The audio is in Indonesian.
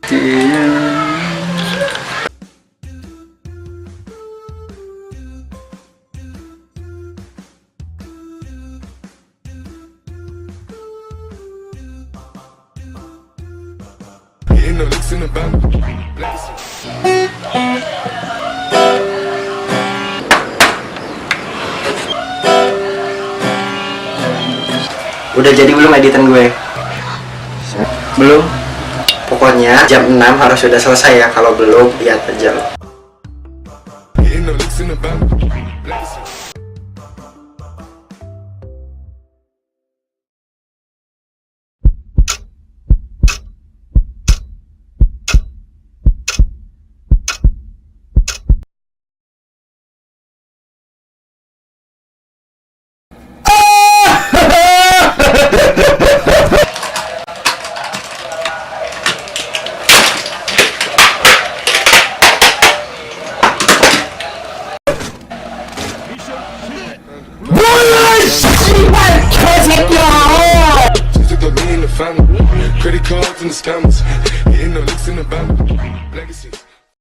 Udah jadi belum editan gue? Belum. Pokoknya jam 6 harus sudah selesai ya. Kalau belum, lihat aja lo. Credit cards and the scammers, hitting the licks in the bank.